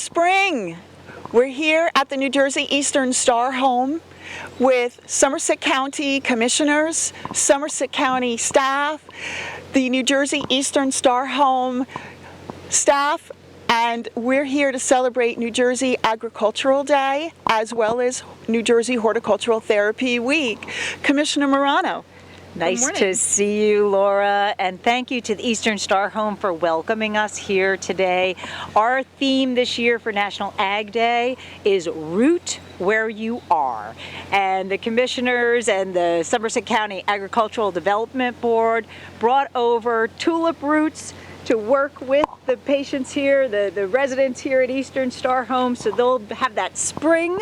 spring. We're here at the New Jersey Eastern Star Home with Somerset County commissioners, Somerset County staff, the New Jersey Eastern Star Home staff, and we're here to celebrate New Jersey Agricultural Day as well as New Jersey Horticultural Therapy Week. Commissioner Morano. Nice to see you, Laura, and thank you to the Eastern Star Home for welcoming us here today. Our theme this year for National Ag Day is Root Where You Are. And the commissioners and the Somerset County Agricultural Development Board brought over tulip roots to work with the patients here, the residents here at Eastern Star Home, so they'll have that spring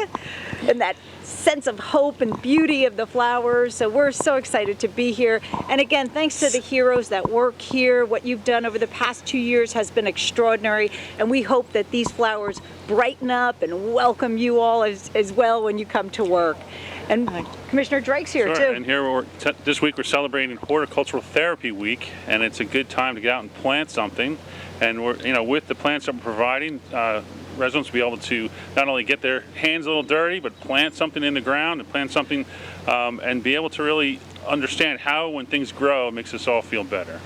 and that sense of hope and beauty of the flowers. So we're so excited to be here. And again, thanks to the heroes that work here. What you've done over the past 2 years has been extraordinary, and we hope that these flowers brighten up and welcome you all as well when you come to work. And Commissioner Drake's here too. And here this week we're celebrating Horticultural Therapy Week, and it's a good time to get out and plant something. And we're, with the plants that we're providing, residents will be able to not only get their hands a little dirty, but plant something in the ground and plant something, and be able to really understand how, when things grow, it makes us all feel better.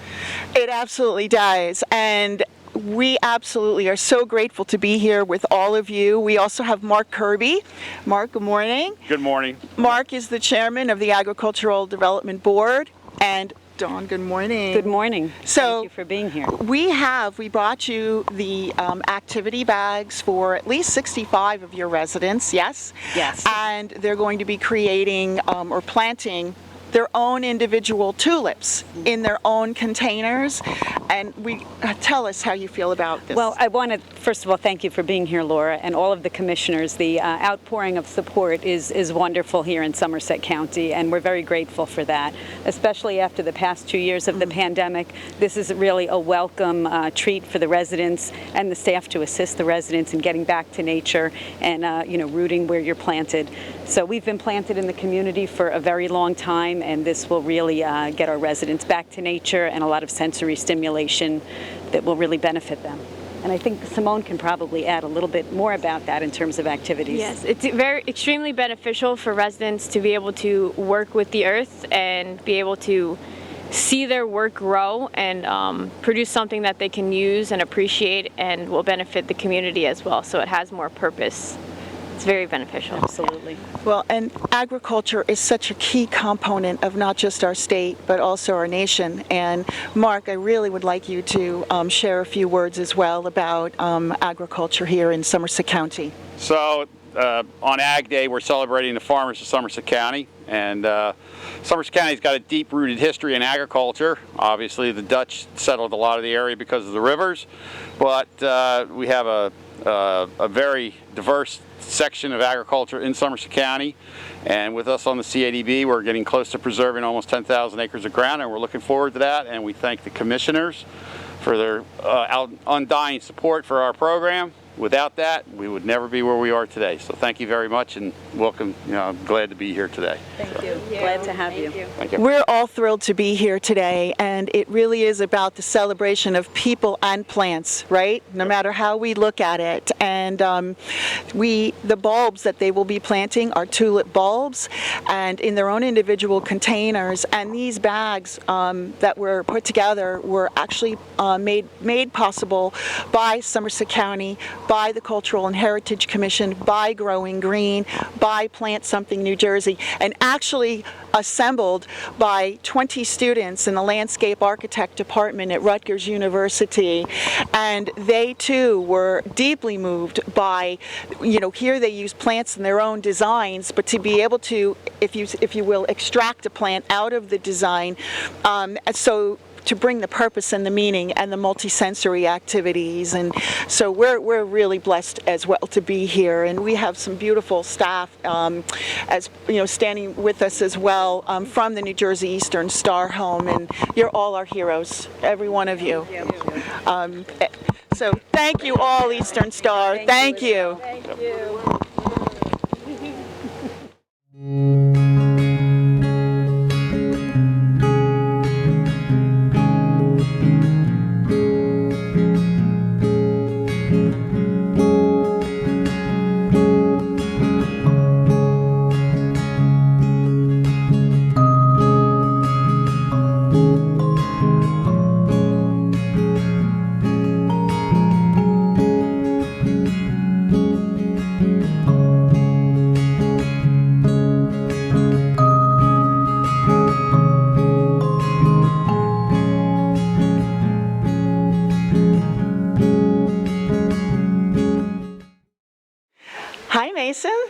It absolutely does. And we absolutely are so grateful to be here with all of you. We also have Mark Kirby. Mark, good morning. Good morning. Mark is the chairman of the Agricultural Development Board. And Dawn, good morning. Good morning. So, thank you for being here. We brought you the activity bags for at least 65 of your residents, yes? Yes. And they're going to be creating or planting their own individual tulips in their own containers. And tell us how you feel about this. Well, I want to first of all thank you for being here, Laura, and all of the commissioners. The outpouring of support is wonderful here in Somerset County, and we're very grateful for that, especially after the past 2 years of the pandemic. This is really a welcome treat for the residents and the staff to assist the residents in getting back to nature and rooting where you're planted. So we've been planted in the community for a very long time, and this will really get our residents back to nature and a lot of sensory stimulation that will really benefit them. And I think Simone can probably add a little bit more about that in terms of activities. Yes, it's extremely beneficial for residents to be able to work with the earth and be able to see their work grow and produce something that they can use and appreciate and will benefit the community as well. So it has more purpose. It's very beneficial. Absolutely. Well, and agriculture is such a key component of not just our state, but also our nation. And Mark, I really would like you to share a few words as well about agriculture here in Somerset County. So on Ag Day, we're celebrating the farmers of Somerset County. And Somerset County's got a deep-rooted history in agriculture. Obviously, the Dutch settled a lot of the area because of the rivers, but we have a very diverse section of agriculture in Somerset County, and with us on the CADB, we're getting close to preserving almost 10,000 acres of ground, and we're looking forward to that. And we thank the commissioners for their undying support for our program. Without that, we would never be where we are today. So thank you very much, and welcome. I'm glad to be here today. Thank you. Glad to have you. Thank you. We're all thrilled to be here today, and it really is about the celebration of people and plants, right? No matter how we look at it. And the bulbs that they will be planting are tulip bulbs, and in their own individual containers. And these bags that were put together were actually made possible by Somerset County, by the Cultural and Heritage Commission, by Growing Green, by Plant Something New Jersey, and actually assembled by 20 students in the landscape architect department at Rutgers University. And they too were deeply moved by, here they use plants in their own designs, but to be able to, if you will, extract a plant out of the design, so to bring the purpose and the meaning and the multisensory activities. And so we're really blessed as well to be here, and we have some beautiful staff as standing with us as well from the New Jersey Eastern Star Home, and you're all our heroes, every one of you. So thank you all, Eastern Star. Thank you. Thank you.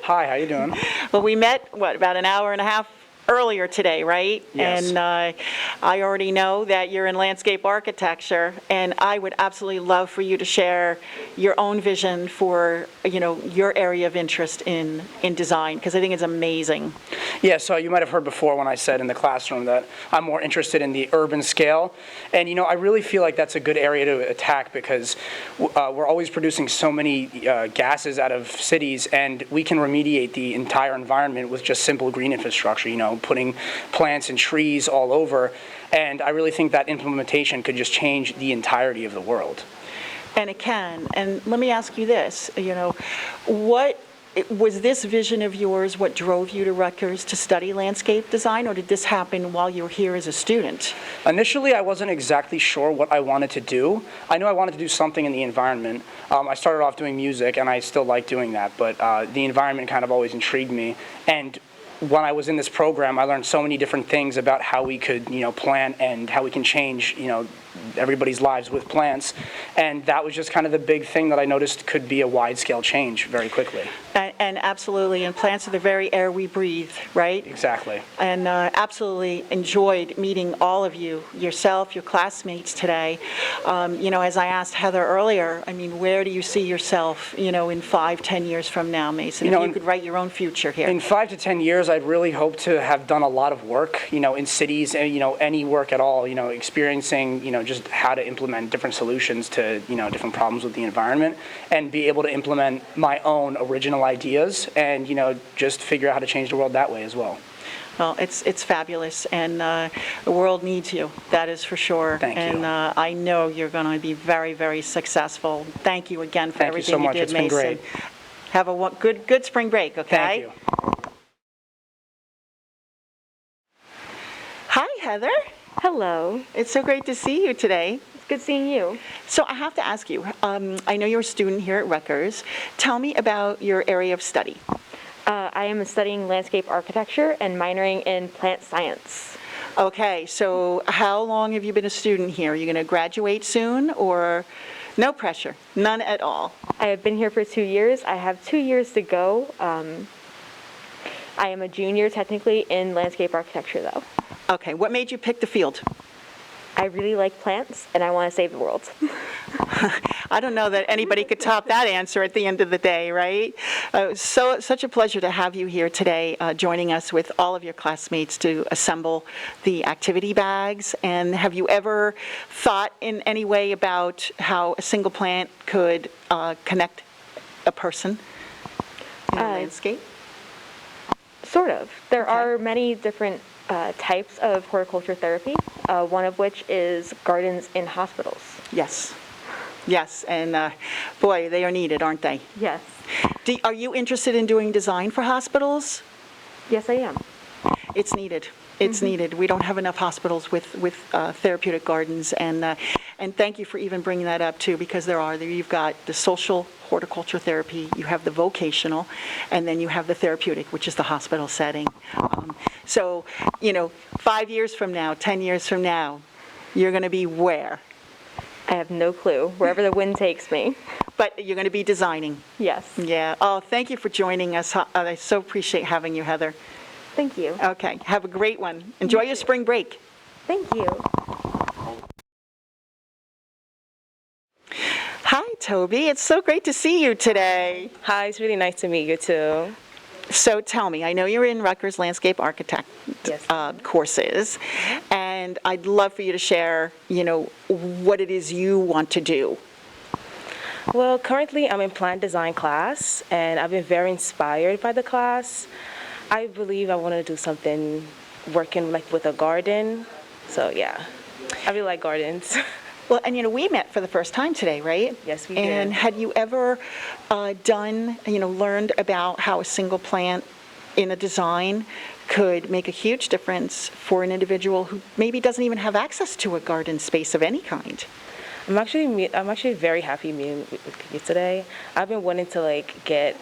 Hi, how you doing? Well, we met, about an hour and a half earlier today, right? Yes. And I already know that you're in landscape architecture, and I would absolutely love for you to share your own vision for, your area of interest in design, because I think it's amazing. Yeah, so you might have heard before when I said in the classroom that I'm more interested in the urban scale. And, I really feel like that's a good area to attack because we're always producing so many gases out of cities, and we can remediate the entire environment with just simple green infrastructure, putting plants and trees all over. And I really think that implementation could just change the entirety of the world. And it can. And let me ask you this, what was this vision of yours what drove you to Rutgers to study landscape design, or did this happen while you were here as a student? Initially, I wasn't exactly sure what I wanted to do. I knew I wanted to do something in the environment. I started off doing music, and I still like doing that, but the environment kind of always intrigued me. And when I was in this program, I learned so many different things about how we could, plant and how we can change, everybody's lives with plants. And that was just kind of the big thing that I noticed could be a wide-scale change very quickly. And absolutely, and plants are the very air we breathe, right? Exactly. And absolutely enjoyed meeting all of you, yourself, your classmates today. As I asked Heather earlier, where do you see yourself, in 5, 10 years from now, Mason? If you could write your own future here. In 5 to 10 years, I'd really hope to have done a lot of work, in cities, any work at all, experiencing, just how to implement different solutions to, different problems with the environment, and be able to implement my own original ideas and, just figure out how to change the world that way as well. Well, it's fabulous, and the world needs you, that is for sure. Thank you. And I know you're going to be very, very successful. Thank you again for everything you did, Mason. It's been great. Have a good spring break, okay? Thank you. Hi, Heather. Hello. It's so great to see you today. It's good seeing you. So I have to ask you, I know you're a student here at Rutgers. Tell me about your area of study. I am studying landscape architecture and minoring in plant science. Okay, so how long have you been a student here? Are you going to graduate soon, or no pressure? None at all? I have been here for 2 years. I have 2 years to go. I am a junior technically in landscape architecture though. Okay, what made you pick the field? I really like plants and I want to save the world. I don't know that anybody could top that answer at the end of the day, right? Such a pleasure to have you here today, joining us with all of your classmates to assemble the activity bags. And have you ever thought in any way about how a single plant could connect a person in a landscape? Sort of. There Okay. are many different types of horticultural therapy, one of which is gardens in hospitals. Yes. Yes, and boy, they are needed, aren't they? Yes. Are you interested in doing design for hospitals? Yes, I am. It's needed. It's needed. We don't have enough hospitals with therapeutic gardens, and thank you for even bringing that up too, because you've got the social horticulture therapy, you have the vocational, and then you have the therapeutic, which is the hospital setting. So, 5 years from now, 10 years from now, you're going to be where? I have no clue. Wherever the wind takes me. But you're going to be designing. Yes. Yeah. Oh, thank you for joining us. I so appreciate having you, Heather. Thank you. Okay. Have a great one. Enjoy your spring break. Thank you. Hi, Toby. It's so great to see you today. Hi, it's really nice to meet you too. So tell me, I know you're in Rutgers Landscape Architect Yes. courses, and I'd love for you to share, what it is you want to do. Well, currently I'm in plant design class, and I've been very inspired by the class. I believe I want to do something working with a garden. So yeah, I really like gardens. Well, and we met for the first time today, right? Yes, we did. And had you ever learned about how a single plant in a design could make a huge difference for an individual who maybe doesn't even have access to a garden space of any kind? I'm actually very happy meeting with you today. I've been wanting to get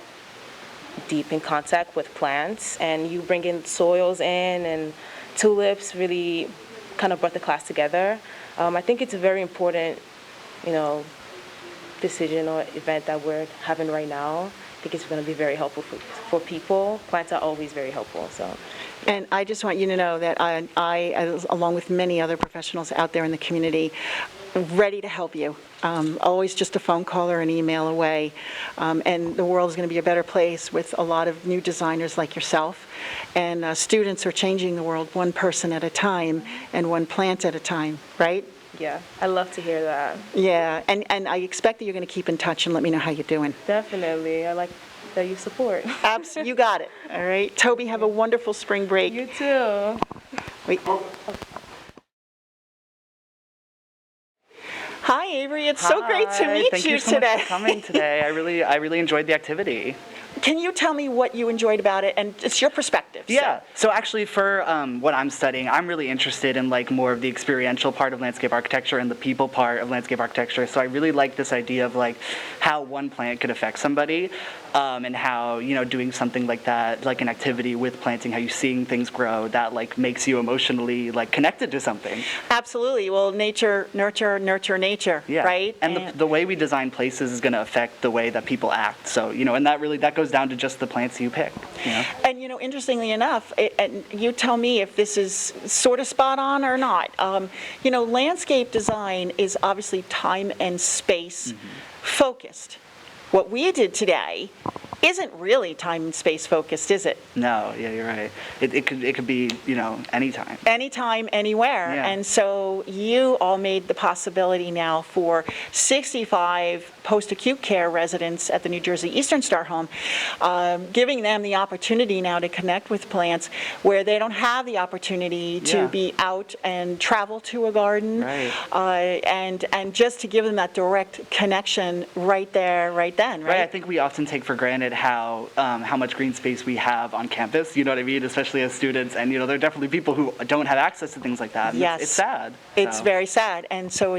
deep in contact with plants, and you bringing soils in and tulips really kind of brought the class together. I think it's a very important, decision or event that we're having right now, think it's going to be very helpful for people. Plants are always very helpful. So. And I just want you to know that I, along with many other professionals out there in the community, ready to help you. Always just a phone call or an email away. And the world is going to be a better place with a lot of new designers like yourself. And students are changing the world one person at a time and one plant at a time, right? Yeah, I love to hear that. Yeah, and I expect that you're going to keep in touch and let me know how you're doing. Definitely. I like that you support. You got it. All right. Toby, have a wonderful spring break. You too. Wait. Hi, Avery. It's so great to meet Thank you so today. much for coming today. I really enjoyed the activity. Can you tell me what you enjoyed about it and it's your perspective? Yeah. So actually, for what I'm studying, I'm really interested in like more of the experiential part of landscape architecture and the people part of landscape architecture. So I really like this idea of like how one plant could affect somebody, and how doing something like that, like an activity with planting, how you're seeing things grow, that like makes you emotionally like connected to something. Absolutely. Well, nature, nurture, nature, Yeah. right? And the way we design places is going to affect the way that people act. So and that goes down to just the plants you pick. And interestingly enough, and you tell me if this is sort of spot on or not. Landscape design is obviously time and space focused. What we did today isn't really time and space focused, is it? No, yeah, you're right. It could be anytime. Anytime, anywhere. Yeah. And so you all made the possibility now for 65 post-acute care residents at the New Jersey Eastern Star Home, giving them the opportunity now to connect with plants where they don't have the opportunity to be out and travel to a garden. Right. And just to give them that direct connection right there, right then, right? Right. I think we often take for granted how much green space we have on campus. You know what I mean? Especially as students, and there are definitely people who don't have access to things like that. And Yes. it's sad. It's So. very sad. And so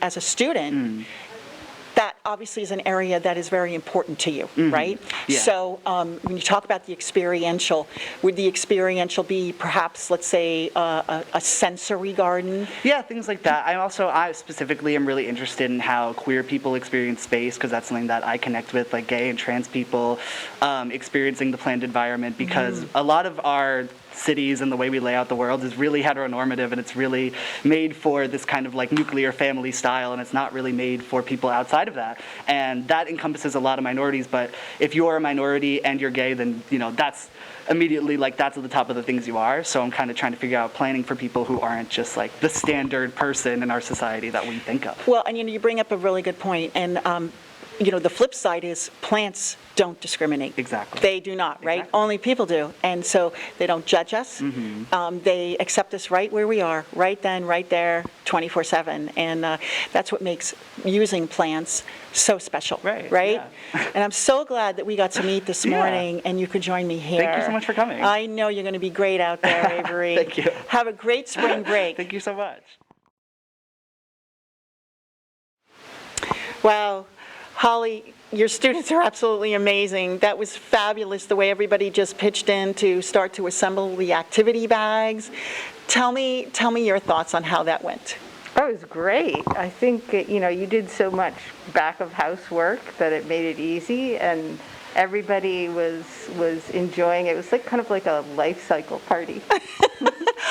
as a student, that obviously is an area that is very important to you, right? Yeah. So when you talk about the experiential, would the experiential be perhaps, let's say, a sensory garden? Yeah, things like that. I specifically am really interested in how queer people experience space, because that's something that I connect with, like gay and trans people experiencing the planned environment, because a lot of our cities and the way we lay out the world is really heteronormative, and it's really made for this kind of like nuclear family style, and it's not really made for people outside of that. And that encompasses a lot of minorities, but if you're a minority and you're gay, then that's immediately like that's at the top of the things you are. So I'm kind of trying to figure out planning for people who aren't just like the standard person in our society that we think of. Well, and you bring up a really good point, and the flip side is plants don't discriminate. Exactly. They do not, right? Exactly. Only people do. And so they don't judge us. They accept us right where we are, right then, right there, 24/7. And that's what makes using plants so special, Right, right? yeah. And I'm so glad that we got to meet this morning and you could join me here. Thank you so much for coming. I know you're going to be great out there, Avery. Thank you. Have a great spring break. Thank you so much. Wow. Holly, your students are absolutely amazing. That was fabulous, the way everybody just pitched in to start to assemble the activity bags. Tell me your thoughts on how that went. Oh, it was great. I think, you did so much back of house work that it made it easy, and everybody was enjoying it. It was kind of like a life cycle party.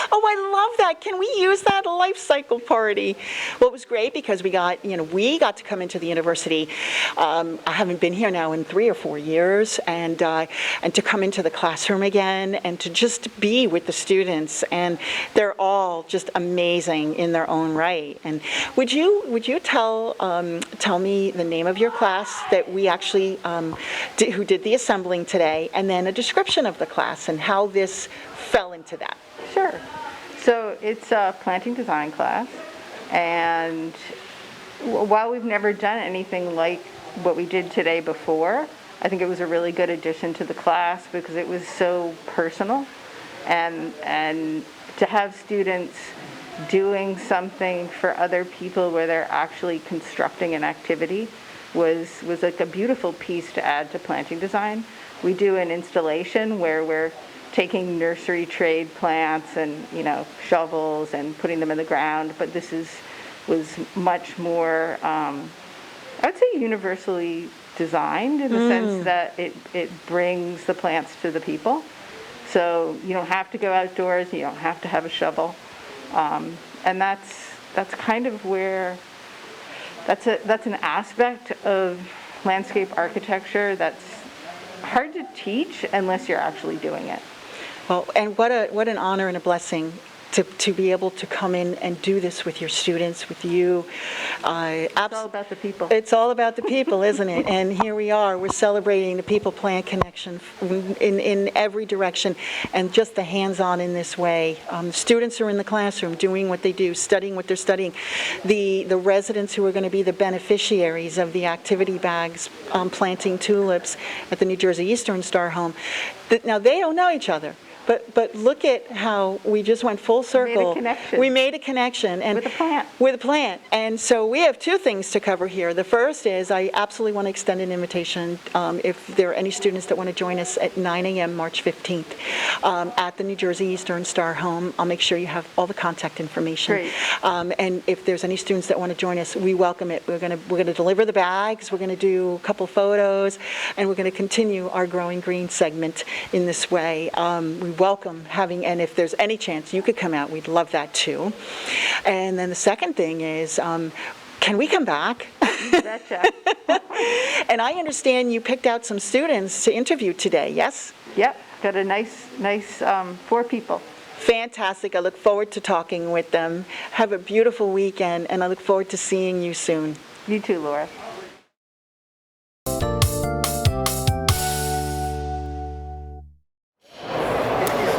Oh, I love that. Can we use that, a life cycle party? Well, it was great because we got to come into the university. I haven't been here now in 3 or 4 years, and to come into the classroom again and to just be with the students, and they're all just amazing in their own right. And would you tell me the name of your class that we actually who did the assembling today, and then a description of the class and how this fell into that? Sure. So it's a planting design class, and while we've never done anything like what we did today before, I think it was a really good addition to the class because it was so personal, and to have students doing something for other people where they're actually constructing an activity was like a beautiful piece to add to planting design. We do an installation where we're taking nursery trade plants and shovels and putting them in the ground, but this was much more I would say universally designed in the sense that it brings the plants to the people. So you don't have to go outdoors, you don't have to have a shovel. And that's kind of where, that's an aspect of landscape architecture that's hard to teach unless you're actually doing it. Well, and what an honor and a blessing to be able to come in and do this with your students, with you. It's all about the people. It's all about the people, isn't it? And here we are, we're celebrating the people-plant connection in every direction, and just the hands-on in this way. Students are in the classroom doing what they do, studying what they're studying. The residents who are going to be the beneficiaries of the activity bags, planting tulips at the New Jersey Eastern Star Home, now they don't know each other. But look at how we just went full circle. We made a connection. And with a plant. With a plant. And so we have two things to cover here. The first is I absolutely want to extend an invitation if there are any students that want to join us at 9 a.m. March 15th at the New Jersey Eastern Star Home. I'll make sure you have all the contact information. Great. And if there's any students that want to join us, we welcome it. We're going to deliver the bags. We're going to do a couple photos, and we're going to continue our Growing Green segment in this way. We welcome having, and if there's any chance you could come out, we'd love that too. And then the second thing is, can we come back? Betcha. And I understand you picked out some students to interview today, yes? Yep, got a nice 4 people. Fantastic. I look forward to talking with them. Have a beautiful weekend, and I look forward to seeing you soon. You too, Laura.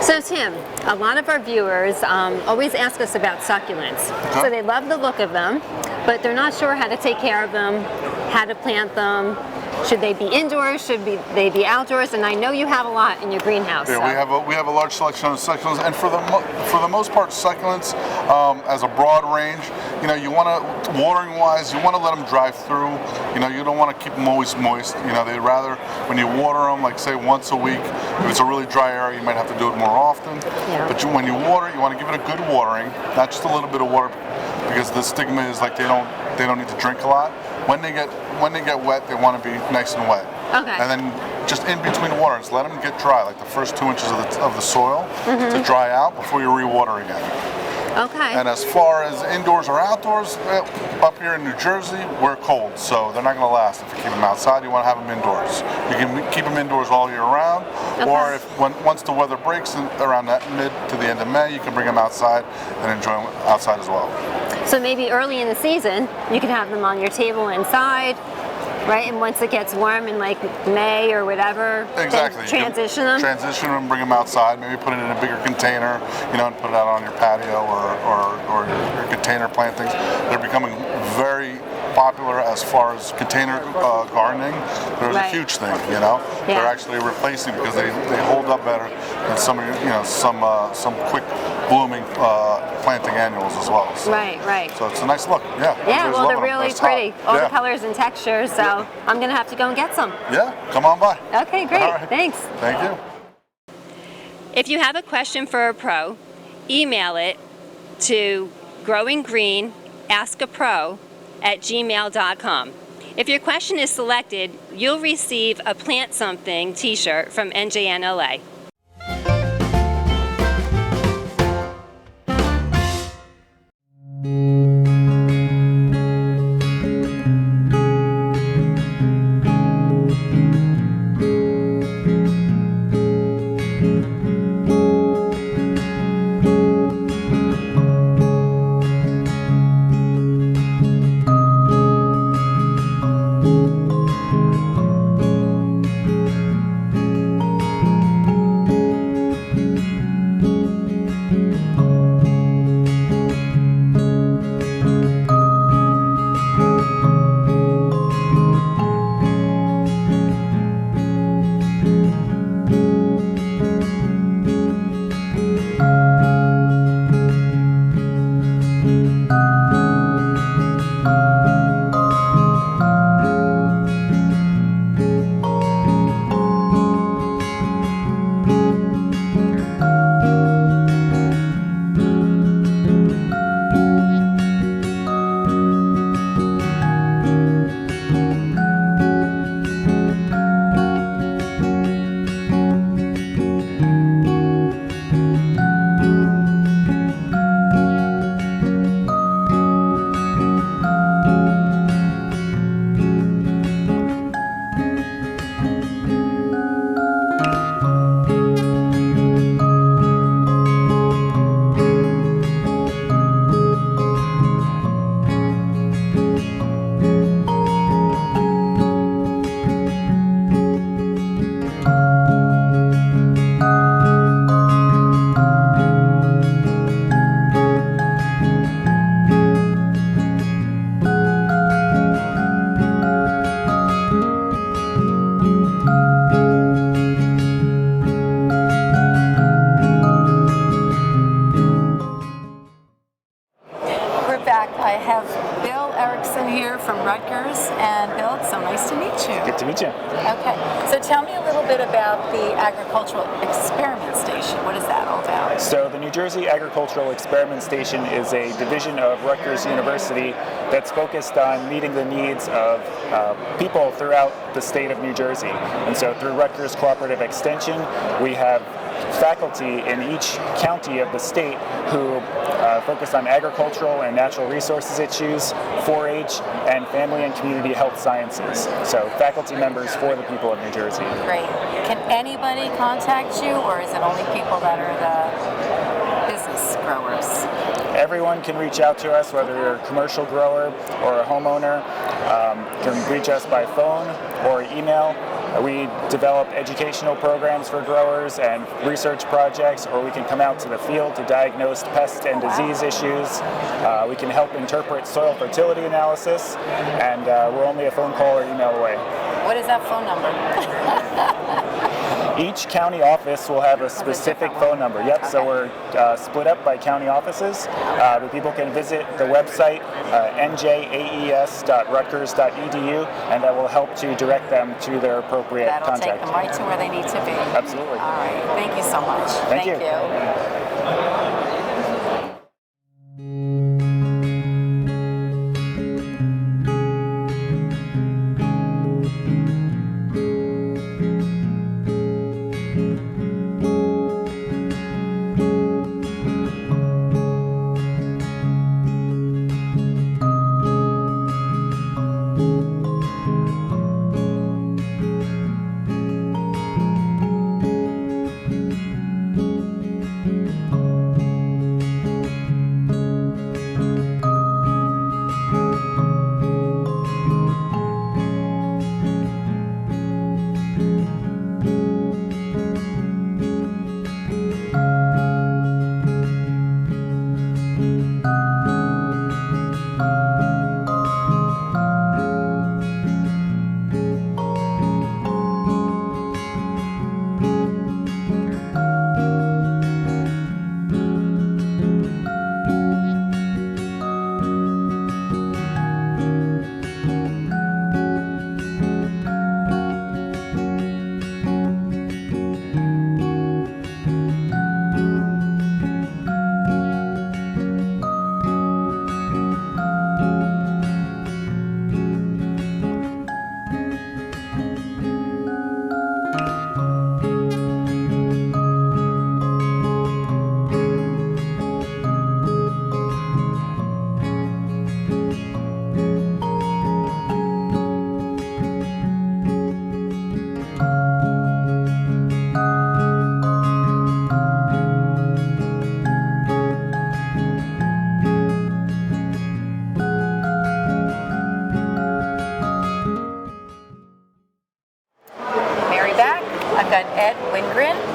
So Tim, a lot of our viewers always ask us about succulents. So they love the look of them, but they're not sure how to take care of them, how to plant them. Should they be indoors? Should they be outdoors? And I know you have a lot in your greenhouse. Yeah, so. we have a large selection of succulents, and for the most part, succulents as a broad range. You know, you want to, watering wise, you want to let them dry through. You know, you don't want to keep them always moist. You know, they'd rather when you water them, like say once a week. If it's a really dry area, you might have to do it more often. Yeah. But when you water, you want to give it a good watering, not just a little bit of water, because the stigma is like they don't need to drink a lot. When they get wet, they want to be nice and wet. Okay. And then just in between waterings, let them get dry, like the first 2 inches of the soil to dry out before you re-water again. Okay. And as far as indoors or outdoors, up here in New Jersey, we're cold, so they're not going to last if you keep them outside. You want to have them indoors. You can keep them indoors all year round, or if once the weather breaks around that mid to the end of May, you can bring them outside and enjoy them outside as well. So maybe early in the season, you can have them on your table inside, right? And once it gets warm in like May or whatever, exactly. then transition them? Transition them, bring them outside, maybe put it in a bigger container, you know, and put it out on your patio or your container plantings. They're becoming very popular as far as container gardening. There's a huge thing, you know. They're actually replacing because they hold up better than some quick blooming planting annuals as well. So, right. So it's a nice look. Yeah, well, they're really pretty. All the colors and textures. So I'm going to have to go and get some. Yeah, come on by. Okay, great. Right. Thanks. Thank you. If you have a question for a pro, email it to growinggreenaskapro@gmail.com. If your question is selected, you'll receive a Plant Something t-shirt from NJNLA. back. I have Bill Erickson here from Rutgers, and Bill, it's so nice to meet you. Good to meet you. Okay, so tell me a little bit about the Agricultural Experiment Station. What is that all about? So the New Jersey Agricultural Experiment Station is a division of Rutgers University that's focused on meeting the needs of people throughout the state of New Jersey. And so through Rutgers Cooperative Extension, we have faculty in each county of the state who focus on agricultural and natural resources issues, 4-H, and family and community health sciences. So faculty members for the people of New Jersey. Great. Can anybody contact you, or is it only people that are the business growers? Everyone can reach out to us, whether you're a commercial grower or a homeowner. Can reach us by phone or email. We develop educational programs for growers and research projects, or we can come out to the field to diagnose pest and disease issues. We can help interpret soil fertility analysis, and we're only a phone call or email away. What is that phone number? Each county office will have a specific phone number. Yep, okay. So we're split up by county offices. But people can visit the website, njaes.rutgers.edu, and that will help to direct them to their appropriate contact. That'll take them right to where they need to be. Absolutely. All right. Thank you so much. Thank you.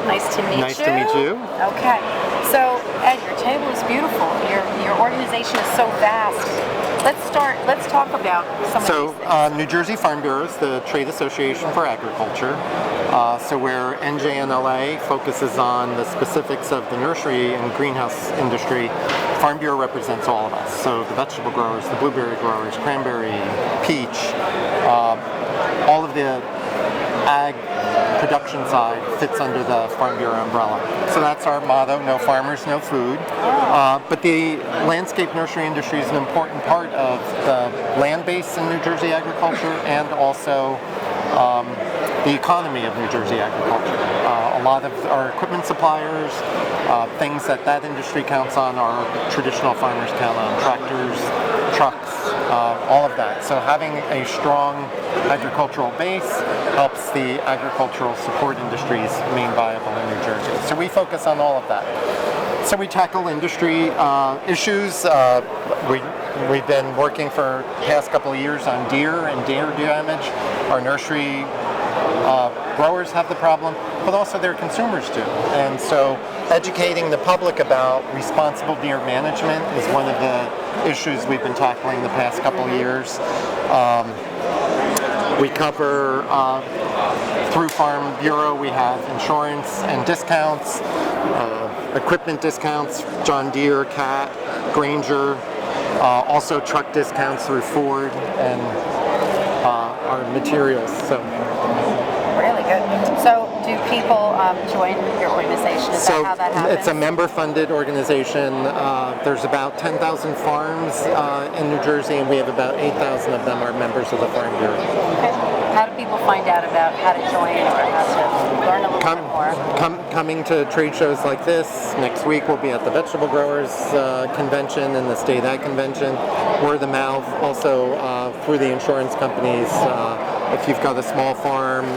Nice to meet you. Okay. So, Ed, your table is beautiful. Your organization is so vast. Let's talk about some of these things. New Jersey Farm Bureau is the trade association for agriculture. So where NJNLA focuses on the specifics of the nursery and greenhouse industry, Farm Bureau represents all of us. So the vegetable growers, the blueberry growers, cranberry, peach, all of the ag production side fits under the Farm Bureau umbrella. So that's our motto, no farmers, no food. But the landscape nursery industry is an important part of the land base in New Jersey agriculture and also the economy of New Jersey agriculture. A lot of our equipment suppliers, things that industry counts on, our traditional farmers count on, tractors, trucks, all of that. So having a strong agricultural base helps the agricultural support industries remain viable in New Jersey. So we focus on all of that. So we tackle industry issues. We've been working for the past couple of years on deer and deer damage. Our nursery growers have the problem, but also their consumers do. And so educating the public about responsible deer management is one of the issues we've been tackling the past couple of years. We cover, through Farm Bureau, we have insurance and discounts, equipment discounts, John Deere, Cat, Granger, Also truck discounts through Ford and our materials. So. Really good. So do people join your organization? Is that how that happens? It's a member-funded organization. There's about 10,000 farms in New Jersey, and we have about 8,000 of them are members of the Farm Bureau. Okay. How do people find out about how to join or how to learn a little bit more? Coming to trade shows like this. Next week we'll be at the Vegetable Growers Convention and the State Ag Convention. Word of mouth, also through the insurance companies. If you've got a small farm,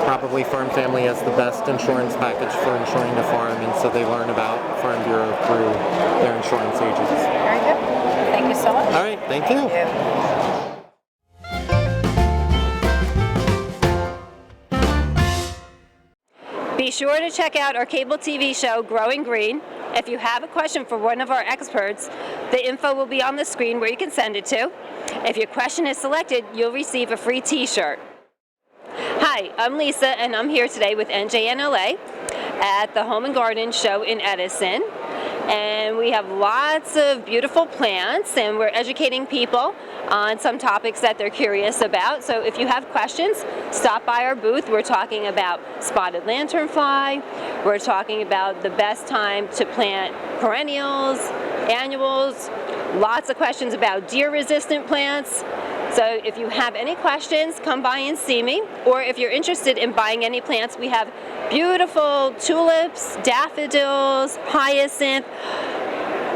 probably Farm Family has the best insurance package for insuring the farm, and so they learn about Farm Bureau through their insurance agents. Very good. Thank you so much. All right, thank you. Be sure to check out our cable TV show, Growing Green. If you have a question for one of our experts, the info will be on the screen where you can send it to. If your question is selected, you'll receive a free t-shirt. Hi, I'm Lisa, and I'm here today with NJNLA at the Home and Garden Show in Edison. And we have lots of beautiful plants, and we're educating people on some topics that they're curious about. So if you have questions, stop by our booth. We're talking about spotted lanternfly. We're talking about the best time to plant perennials, annuals, lots of questions about deer-resistant plants. So if you have any questions, come by and see me. Or if you're interested in buying any plants, we have beautiful tulips, daffodils, hyacinth,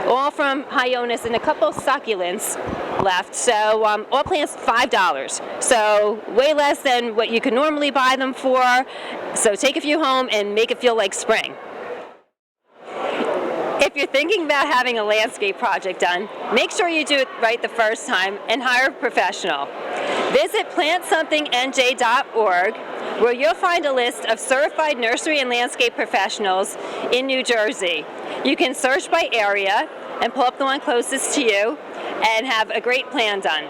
all from Hyonis, and a couple succulents left. So all plants $5. So way less than what you could normally buy them for. So take a few home and make it feel like spring. If you're thinking about having a landscape project done, make sure you do it right the first time and hire a professional. Visit plantsomthingnj.org, where you'll find a list of certified nursery and landscape professionals in New Jersey. You can search by area and pull up the one closest to you and have a great plan done.